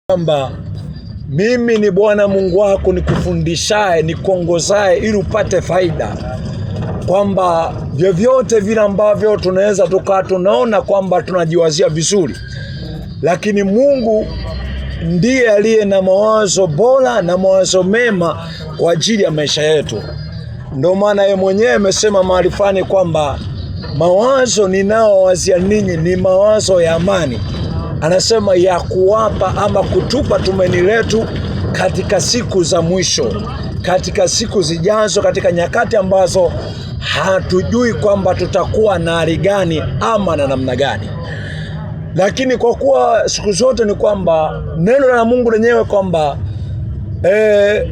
kwamba mimi ni Bwana Mungu wako nikufundishaye, nikuongozaye ili upate faida. Kwamba vyovyote vile ambavyo tunaweza tunaona kwamba tunajiwazia vizuri, lakini Mungu ndiye aliye na mawazo bora na mawazo mema kwa ajili ya maisha yetu. Ndio maana yeye mwenyewe amesema mahali fulani kwamba mawazo ninaowazia ninyi ni mawazo ya amani. Anasema ya kuwapa ama kutupa tumaini letu katika siku za mwisho, katika siku zijazo, katika nyakati ambazo hatujui kwamba tutakuwa na hali gani ama na namna gani. Lakini kwa kuwa siku zote ni kwamba neno la Mungu lenyewe kwamba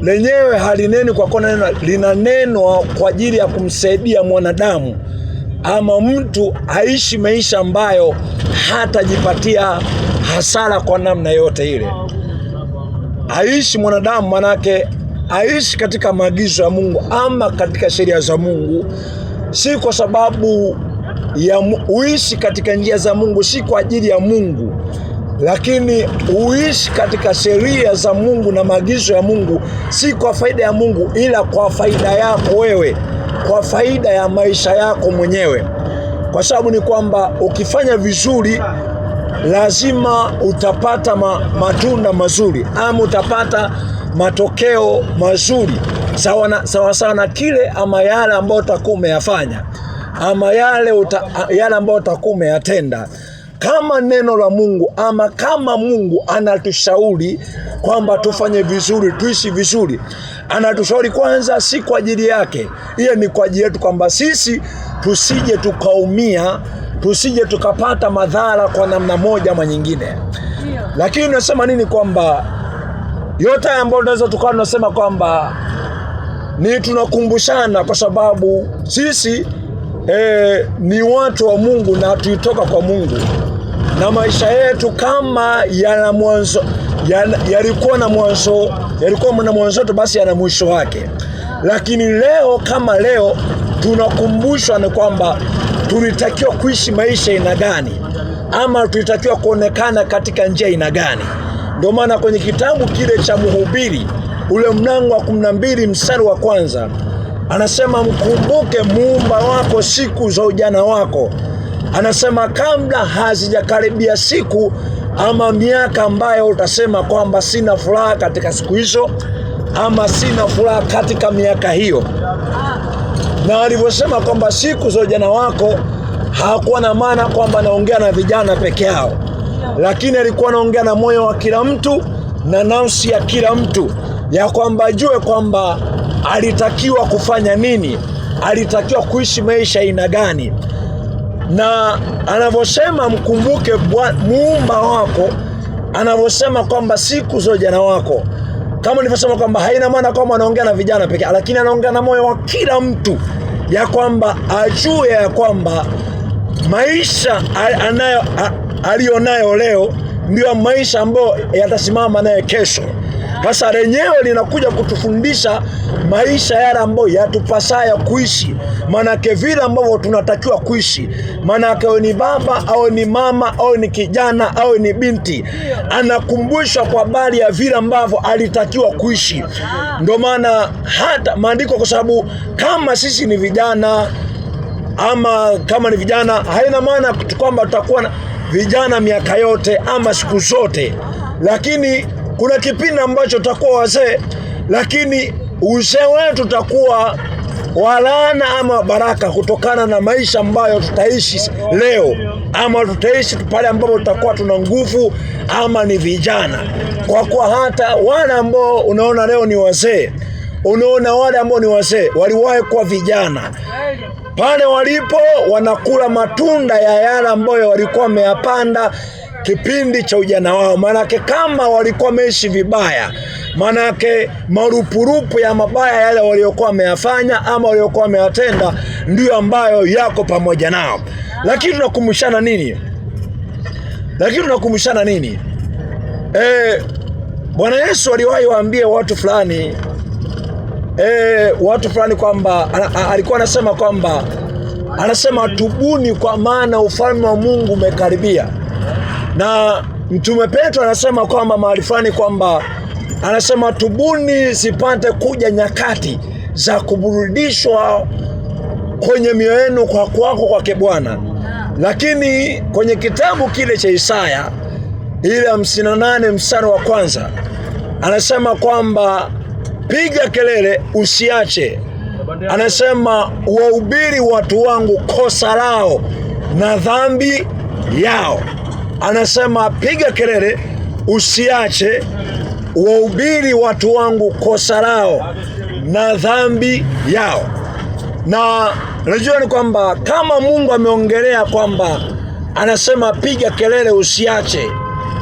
lenyewe halineni kwa kuwa linanenwa kwa ajili ya kumsaidia mwanadamu ama mtu aishi maisha ambayo hatajipatia hasara kwa namna yote ile. Aishi mwanadamu manake aishi katika maagizo ya Mungu ama katika sheria za Mungu, si kwa sababu ya uishi katika njia za Mungu, si kwa ajili ya Mungu, lakini uishi katika sheria za Mungu na maagizo ya Mungu, si kwa faida ya Mungu ila kwa faida yako wewe, kwa faida ya maisha yako mwenyewe. Kwa sababu ni kwamba ukifanya vizuri lazima utapata matunda mazuri ama utapata matokeo mazuri sawa na kile ama yale ambayo utakuwa umeyafanya ama yale ambayo utakuwa umeyatenda. Kama neno la Mungu ama kama Mungu anatushauri kwamba tufanye vizuri, tuishi vizuri, anatushauri kwanza si kwa ajili yake, ile ni kwa ajili yetu, kwamba sisi tusije tukaumia, tusije tukapata madhara kwa namna moja ama nyingine. Lakini nasema nini? Kwamba yote ambayo tunaweza tukawa tunasema kwamba ni tunakumbushana, kwa sababu sisi ni watu wa Mungu na tuitoka kwa Mungu, na maisha yetu kama yana mwanzo, yalikuwa na mwanzo tu, basi yana mwisho wake. Lakini leo kama leo tunakumbushwa ni kwamba tulitakiwa kuishi maisha ina gani ama tulitakiwa kuonekana katika njia ina gani. Ndio maana kwenye kitabu kile cha Mhubiri ule mlango wa 12 mstari wa kwanza anasema, mkumbuke muumba wako siku za ujana wako. Anasema kabla hazijakaribia siku ama miaka ambayo utasema kwamba sina furaha katika siku hizo ama sina furaha katika miaka hiyo. Na alivyosema kwamba siku za ujana wako, hakuwa na maana kwamba anaongea na vijana peke yao, lakini alikuwa anaongea na moyo wa kila mtu na nafsi ya kila mtu, ya kwamba ajue kwamba alitakiwa kufanya nini, alitakiwa kuishi maisha aina gani. Na anavyosema mkumbuke muumba wako, anavyosema kwamba siku za ujana wako, kama nilivyosema kwamba haina maana kwamba anaongea na vijana pekee, lakini anaongea na moyo wa kila mtu, ya kwamba ajue ya kwamba maisha alionayo leo ndio maisha ambayo yatasimama naye kesho. Sasa lenyewe linakuja kutufundisha maisha yale ambayo yatupasaya kuishi, manake vile ambavyo tunatakiwa kuishi. Manake ni baba au ni mama au ni kijana au ni binti, anakumbushwa kwa habari ya vile ambavyo alitakiwa kuishi. Ndio maana hata maandiko, kwa sababu kama sisi ni vijana ama kama ni vijana, haina maana kwamba tutakuwa na vijana miaka yote ama siku zote, lakini kuna kipindi ambacho tutakuwa wazee, lakini uzee wetu tutakuwa walaana ama baraka kutokana na maisha ambayo tutaishi leo, ama tutaishi pale ambapo tutakuwa tuna nguvu ama ni vijana. Kwa kuwa hata wale ambao unaona leo ni wazee, unaona wale ambao ni wazee waliwahi kuwa vijana. Pale walipo wanakula matunda ya yale ambayo walikuwa wameyapanda kipindi cha ujana wao. Manake kama walikuwa wameishi vibaya, manake marupurupu ya mabaya yale waliokuwa wameyafanya ama waliokuwa wameyatenda ndio ambayo yako pamoja nao. Lakini tunakumbushana nini? Bwana Yesu aliwahi waambia watu fulani kwamba alikuwa anasema kwamba, anasema tubuni kwa maana ufalme wa Mungu umekaribia. Na Mtume Petro anasema kwamba mahali fulani kwamba anasema tubuni zipate kuja nyakati za kuburudishwa kwenye mioyo yenu kwa kwako kwake Bwana. Lakini kwenye kitabu kile cha Isaya ile 58 mstari wa kwanza anasema kwamba piga kelele usiache. Anasema wahubiri watu wangu kosa lao na dhambi yao. Anasema piga kelele usiache, wahubiri watu wangu kosa lao na dhambi yao. Na najua ni kwamba kama Mungu ameongelea kwamba anasema piga kelele usiache,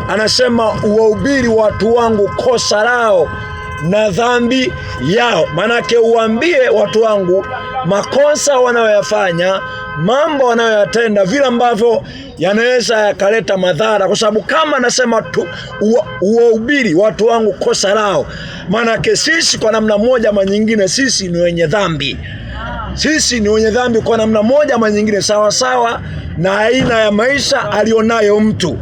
anasema wahubiri watu wangu kosa lao na dhambi yao. Manake uambie watu wangu makosa wanayoyafanya, mambo wanayoyatenda, vile ambavyo yanaweza yakaleta madhara. Kwa sababu kama anasema tu uwahubiri watu wangu kosa lao, manake sisi kwa namna moja ama nyingine sisi ni wenye dhambi. Sisi ni wenye dhambi kwa namna moja ama nyingine, sawa sawa na aina ya maisha alionayo mtu.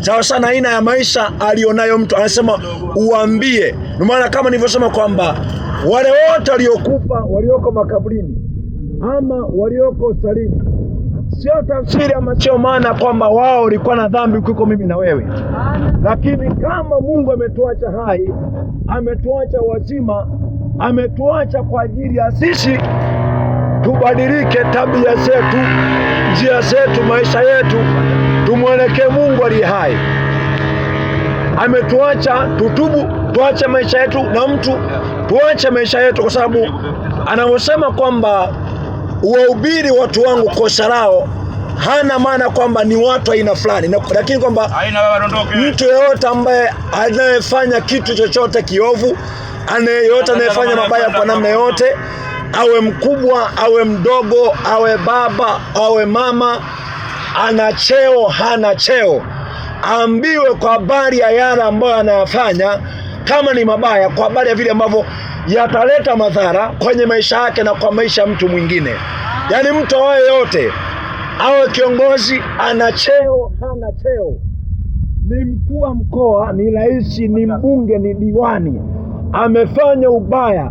Sawa sana aina ya maisha alionayo mtu. Anasema uambie. Ndio maana kama nilivyosema kwamba wale wote waliokufa, walioko makaburini ama walioko salini, sio tafsiri ama sio maana kwamba wao walikuwa na dhambi kuliko mimi na wewe. Lakini kama Mungu ametuacha hai, ametuacha wazima, ametuacha kwa ajili ya sisi tubadilike tabia zetu, njia zetu, maisha yetu, tumwelekee Mungu aliye hai. Ametuacha tutubu, tuache maisha yetu na mtu, tuache maisha yetu, kwa sababu anavyosema kwamba wahubiri watu wangu kosa lao, hana maana kwamba ni watu aina fulani, lakini kwamba mtu yeyote ambaye anayefanya kitu chochote kiovu, yeyote anayefanya mabaya kwa namna yote, awe mkubwa, awe mdogo, awe baba, awe mama, ana cheo, hana cheo, aambiwe kwa habari ya yale ambayo anayafanya, kama ni mabaya, kwa habari ya vile ambavyo yataleta madhara kwenye maisha yake na kwa maisha ya mtu mwingine. Yaani mtu awe yote, awe kiongozi, ana cheo, hana cheo, ni mkuu wa mkoa, ni rais, ni mbunge, ni diwani, amefanya ubaya,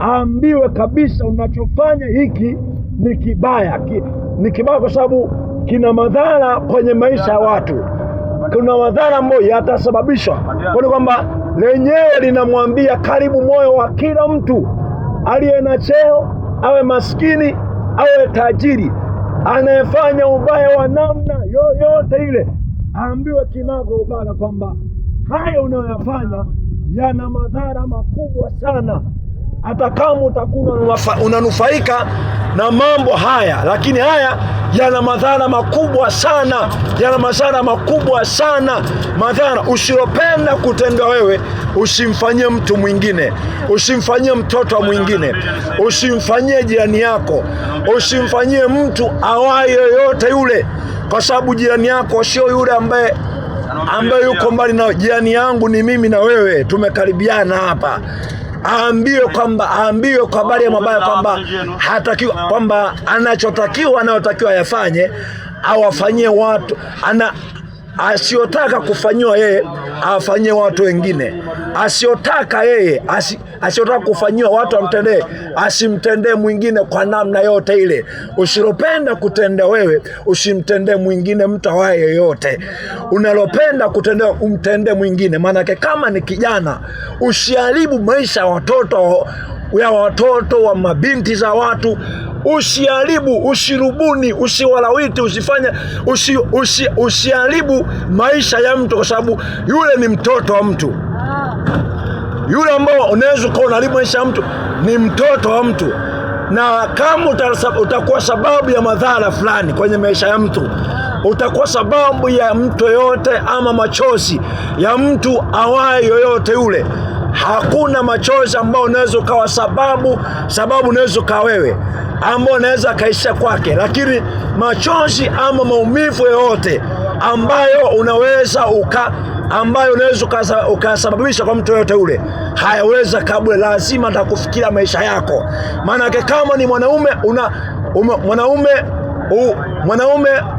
aambiwe kabisa unachofanya hiki ni kibaya. Ni kibaya kwa sababu kina madhara kwenye maisha ya watu. Kuna madhara ambayo yatasababishwa, kwa kwamba lenyewe linamwambia karibu moyo wa kila mtu aliye na cheo, awe maskini, awe tajiri, anayefanya ubaya wa namna yoyote ile, aambiwe kinago ubaya kwamba haya unayoyafanya yana madhara makubwa sana. Hata kama utakuwa unanufaika na mambo haya, lakini haya yana madhara makubwa sana, yana madhara makubwa sana. Madhara usiyopenda kutenda wewe, usimfanyie mtu mwingine, usimfanyie mtoto mwingine, usimfanyie jirani yako, usimfanyie mtu awaye yoyote yule, kwa sababu jirani yako sio yule ambaye yuko mbali na jirani yangu. Ni mimi na wewe, tumekaribiana hapa. Aambiwe kwa habari ya mabaya kwamba hatakiwa, kwamba anayotakiwa yafanye awafanyie watu, asiyotaka kufanyiwa yeye awafanyie watu wengine, asiyotaka kufanyiwa watu amtendee, asimtendee mwingine kwa namna yote ile. Usilopenda kutendea wewe, usimtendee mwingine mtu awaye yoyote. Unalopenda kutendea, umtendee mwingine. Maana kama ni kijana, usiharibu maisha ya watoto wa mabinti za watu, usiharibu, usirubuni, usiwalawiti, usiharibu maisha ya mtu, kwa sababu yule ni mtoto wa mtu. Yule ambao unaweza kuwa unaharibu maisha ya mtu ni mtoto wa mtu. Na kama utakuwa sababu ya madhara fulani kwenye maisha ya mtu, utakuwa sababu ya mtu yoyote, ama machozi ya mtu awaye yoyote yule, hakuna machozi ambao unaweza ukawa sababu unaweza ukawa wewe ambao unaweza kaisha kwake, lakini machozi ama maumivu yoyote ambayo unaweza ukasababisha kwa mtu yote ule, hayaweza kabla, lazima atakufikiria maisha yako. Maana kama ni mwanaume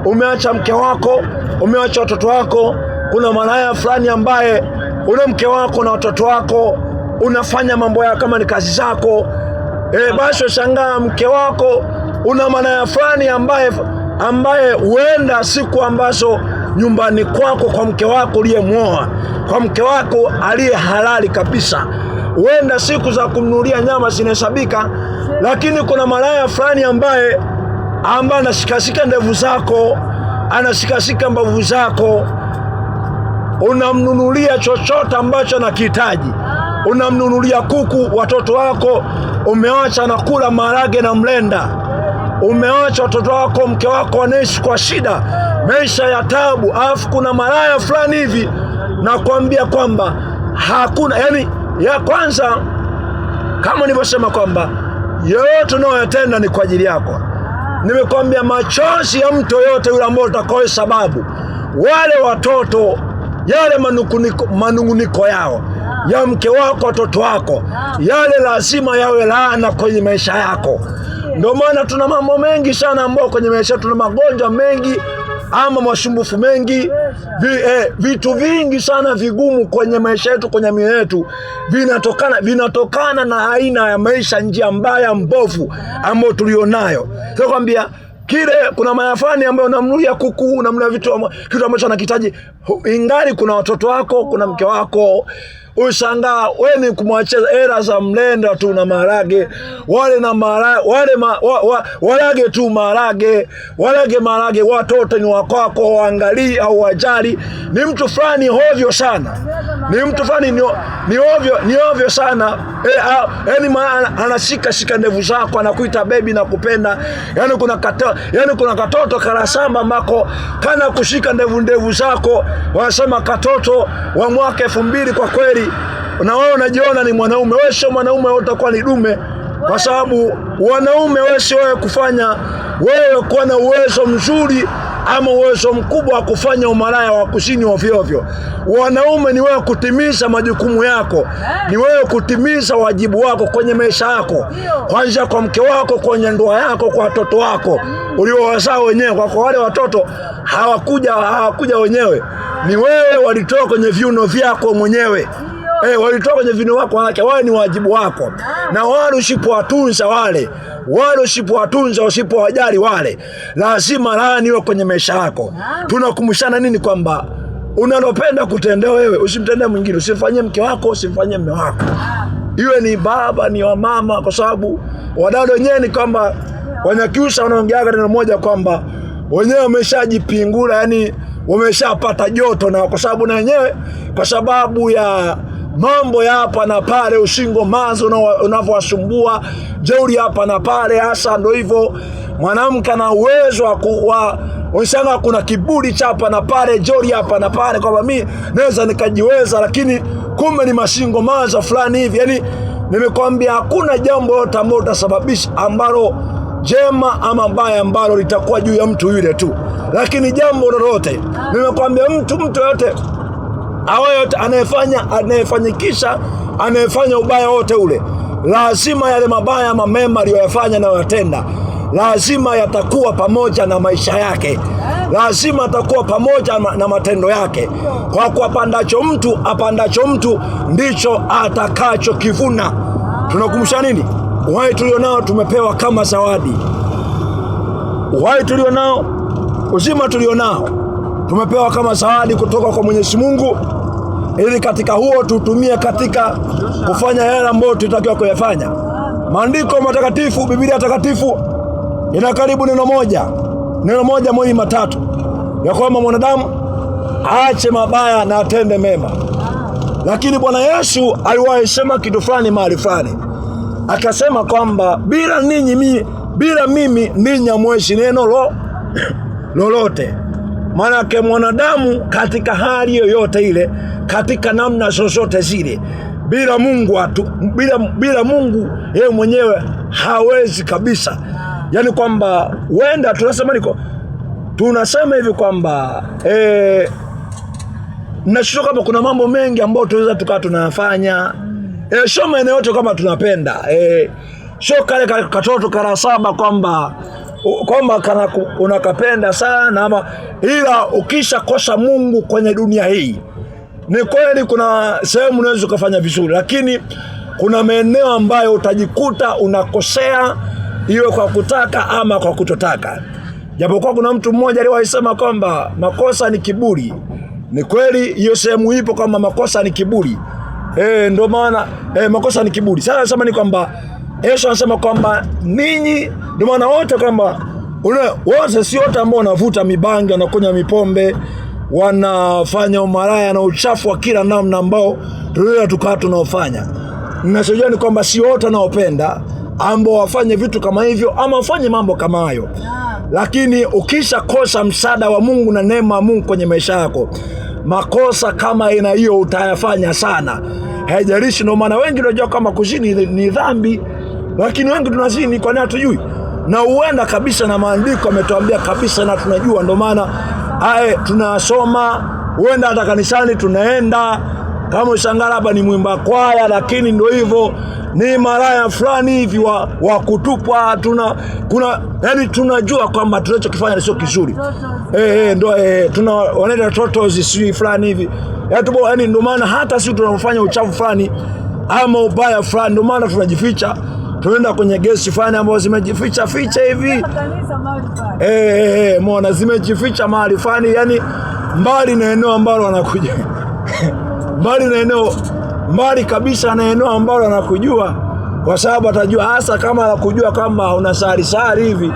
umeacha mke wako, umeacha watoto wako, kuna malaya fulani ambaye una mke wako na watoto wako, unafanya mambo yako kama ni kazi zako. Basi shangaa mke wako una malaya fulani ambaye huenda siku ambazo nyumbani kwako kwa mke wako uliyemwoa, kwa mke wako aliye halali kabisa, huenda siku za kumnunulia nyama zinahesabika, lakini kuna malaya fulani ambaye anashikashika ndevu zako, anashikashika mbavu zako, unamnunulia chochote ambacho anakihitaji. Unamnunulia kuku, watoto wako umeacha na kula maharage na mlenda, umeacha watoto wako, mke wako anaishi kwa shida, maisha ya taabu. Alafu kuna malaya fulani hivi nakwambia kwamba hakuna, yani ya kwanza kama nilivyosema kwamba yote unayoyatenda ni kwa ajili yako. Nimekwambia machozi ya mtu yote yule ambao utakoe sababu, wale watoto, yale manunguniko yao ya mke wako, watoto wako, yale lazima yawe laana kwenye maisha yako. Ndio maana tuna mambo mengi sana ambao kwenye maisha yetu, tuna magonjwa mengi ama masumbufu mengi, vitu vingi sana vigumu kwenye maisha yetu, kwenye mioyo yetu, vinatokana na aina ya maisha, njia mbaya mbovu ambayo tulionayo. Sasa kwambia kile kuna mayafani ambayo unamnulia kuku, unamnulia kitu ambacho anakitaji, ingali kuna watoto wako, kuna mke wako, ushangaa wewe ni kumwachia era za mlenda tu na maharage, walage tu maharage, watoto ni wako, waangalie au wajali. Ni mtu fulani hovyo sana, ni mtu fulani ni ovyo sana. Yani anashika ndevu zako, anakuita baby na kupenda. Yani kuna katoto karasamba ambako kana kushika ndevu zako, wanasema katoto wa mwaka 2000. Kwa kweli na wewe unajiona ni mwanaume. Wewe sio mwanaume, wewe utakuwa ni dume, kwa sababu wanaume wewe sio wewe kuwa na uwezo mzuri ama uwezo mkubwa wa kufanya umalaya wa kusini ovyo ovyo. Wanaume ni wewe kutimiza majukumu yako, ni wewe kutimiza wajibu wako kwenye maisha yako, kwanza kwa mke wako, kwenye ndoa yako, kwa watoto wako uliowazaa wenyewe. Kwa wale watoto hawakuja wenyewe, ni wewe walitoka kwenye viuno vyako mwenyewe. Walitoka kwenye viuno wako, wale ni wajibu wako. Na wale usipowatunza, usipowajali wale, lazima laani iwe kwenye maisha yako. Tunakumbushana nini? Kwamba unalopenda kutendea wewe usimtendee mwingine. Usifanyie mke wako, usifanyie mume wako, iwe ni baba ni wa mama, kwa sababu wadada wenyewe ni kwamba Wanyakyusa wanaongea neno moja kwamba wenyewe wameshajipingula, yani wameshapata joto, na kwa sababu na wenyewe kwa sababu ya mambo ya hapa na pale, ushingo mazo unavyowasumbua, jeuri hapa na pale, hasa ndio hivyo. Mwanamke ana uwezo wa unasema kuna kiburi cha hapa na pale, jeuri hapa na pale, kwamba mimi naweza nikajiweza, lakini kumbe ni mashingo mazo fulani hivi. Yani nimekwambia hakuna jambo lolote ambalo litasababisha ambalo jema ama baya ambalo litakuwa juu ya mtu yule tu, lakini jambo lolote nimekwambia mtu yote anayefanya ubaya wote ule, lazima yale mabaya ama mema aliyoyafanya na yatenda, lazima yatakuwa pamoja na maisha yake, lazima atakuwa pamoja na matendo yake. Kwa kuwa apandacho mtu ndicho atakachokivuna. Tunakumbusha nini? Uhai tulionao tumepewa kama zawadi. Uhai tulionao, uzima tulionao tumepewa kama zawadi kutoka kwa Mwenyezi Mungu, ili katika huo tutumie katika kufanya yale ambayo tunatakiwa kuyafanya. Maandiko matakatifu, Biblia takatifu ina karibu neno moja mwenye matatu, ya kwamba mwanadamu aache mabaya na atende mema. Lakini Bwana Yesu aliwahi sema kitu fulani mahali fulani, akasema kwamba bila mimi ninyi hamwezi neno lolote. Maana yake mwanadamu katika hali yoyote ile, katika namna zozote zile, bila Mungu yeye mwenyewe hawezi kabisa. Yani kwamba wenda tunasema hivi kwamba nashuka kama kuna mambo mengi ambayo tunaweza tukawa tunayafanya, sio maeneo yote kama tunapenda, sio kale katoto kara saba kwamba kwamba unakapenda sana ama, ila ukisha kosa Mungu kwenye dunia hii, ni kweli kuna sehemu unaweza kufanya vizuri, lakini kuna maeneo ambayo utajikuta unakosea, iwe kwa kutaka ama kwa kutotaka. Japokuwa kuna mtu mmoja aliwahi kwamba makosa ni kiburi. Ni kweli hiyo sehemu ipo kwamba makosa ni kiburi. Ndio maana makosa ni kiburi. Sasa nasema ni kwamba Yesu anasema kwamba ninyi, ndio maana wote kwamba wote si wote ambao wanavuta mibangi, wanakunywa mipombe, wanafanya umaraya na uchafu wa kila namna ambao tunaofanya. Ninachojua ni kwamba si wote wanaopenda ambao wafanye vitu kama hivyo ama wafanye mambo kama hayo. Lakini ukisha kosa msaada wa Mungu na neema ya Mungu kwenye maisha yako, makosa kama aina hiyo utayafanya sana. Haijalishi. Ndio maana wengi wanajua kama kuzini ni dhambi, lakini wengi tunazini kwa nini hatujui? Na uenda kabisa na maandiko yametuambia kabisa na tunajua. Ndio maana tunasoma, uenda hata kanisani tunaenda, kama usangala hapa ni mwimba kwaya, lakini ndio hivyo ni maraya fulani hivi wa kutupwa. Yani tunajua kwamba tunachokifanya sio kizuri. Ndio wanaenda totos si fulani hivi. Yani ndio maana hata sisi tunafanya uchafu fulani ama ubaya fulani, ndio maana tunajificha. Tunaenda kwenye gesi fulani ambazo zimejificha hivi. Mbona zimejificha mahali fulani, yani mbali na eneo ambalo wanakuja. mbali kabisa na eneo ambalo anakujua, kwa sababu atajua hasa kama anakujua kama unasali hivi,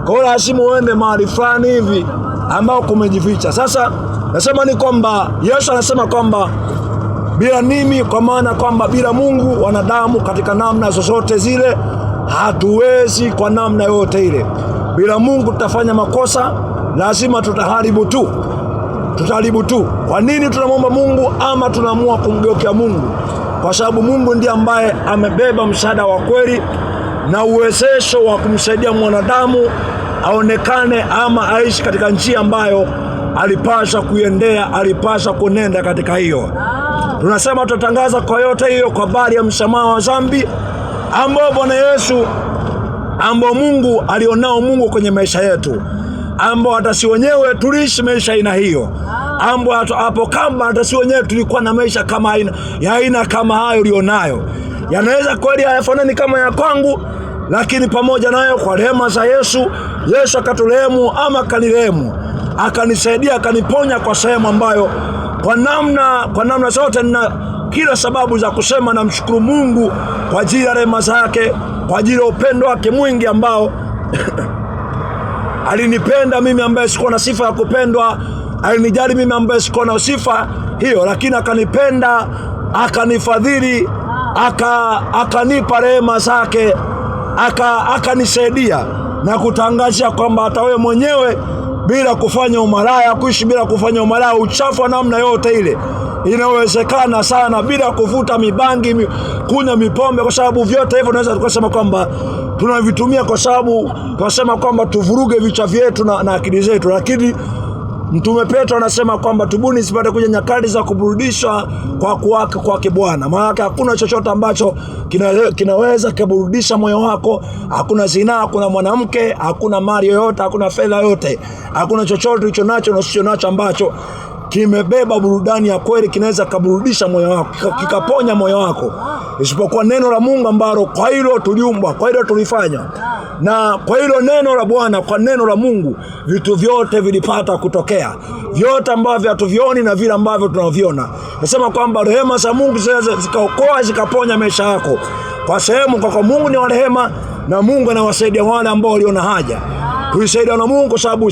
kwa hiyo lazima uende mahali fulani hivi ambao kumejificha. Sasa nasema ni kwamba Yesu anasema kwamba bila mimi, kwa maana kwamba bila Mungu wanadamu katika namna zozote zile hatuwezi, kwa namna yote ile. Bila Mungu tutafanya makosa, lazima tutaharibu tu. Kwa nini tunamwomba Mungu ama tunaamua kumgeukia Mungu? Kwa sababu Mungu ndiye ambaye amebeba msaada wa kweli na uwezesho wa kumsaidia mwanadamu aonekane ama aishi katika njia ambayo alipaswa kuiendea, alipaswa kunenda katika hiyo. Tunasema tutatangaza kwa yote hiyo kwa habari ya msamaha wa dhambi ambao Bwana Yesu, ambao Mungu alionao Mungu kwenye maisha yetu, ambao hata si wenyewe tuliishi maisha aina hiyo, ambao hapo kama hata si wenyewe tulikuwa na maisha kama aina kama hayo ulionayo. Yanaweza kweli hayafanani kama ya kwangu, lakini pamoja nayo kwa rehema za Yesu akaturehemu ama akanirehemu, akanisaidia, akaniponya kwa sehemu ambayo kwa namna zote nina kila sababu za kusema na mshukuru Mungu kwa ajili ya rehema zake, kwa ajili ya upendo wake mwingi ambao alinipenda mimi ambaye sikuwa na sifa ya kupendwa, alinijali mimi ambaye sikuwa na sifa hiyo, lakini akanipenda, akanifadhili, akanipa rehema zake, akanisaidia na kutangaza kwamba hata wewe mwenyewe bila kufanya umalaya, kuishi bila kufanya umalaya, uchafu wa namna yote ile, inawezekana sana, bila kuvuta mibangi, kunywa mipombe, kwa sababu vyote hivyo tunaweza tukasema kwamba tunavitumia kwa sababu tunasema kwamba tuvuruge vichwa vyetu na akili zetu. Lakini Mtume Petro anasema kwamba tubuni sipate kuja nyakati za kuburudishwa kwake Bwana. Maana hakuna chochote ambacho kinaweza kuburudisha moyo wako. Hakuna zinaa, hakuna mwanamke, hakuna mali yoyote, hakuna fedha yoyote, hakuna chochote ulicho nacho na usio nacho ambacho kimebeba burudani ya kweli, kinaweza kuburudisha moyo wako, kikaponya moyo wako, isipokuwa neno la Mungu ambalo kwa hilo tuliumbwa, kwa hilo tulifanya, na kwa hilo neno la Bwana, kwa neno la Mungu vitu vyote vilipata kutokea, vyote ambavyo hatuvioni na vile ambavyo tunaviona. Nasema kwamba rehema za Mungu zikaokoa, zikaponya maisha yako kwa sehemu, kwa Mungu ni wa rehema, na Mungu anawasaidia wale ambao waliona haja. Tulisaidia na Mungu kwa sababu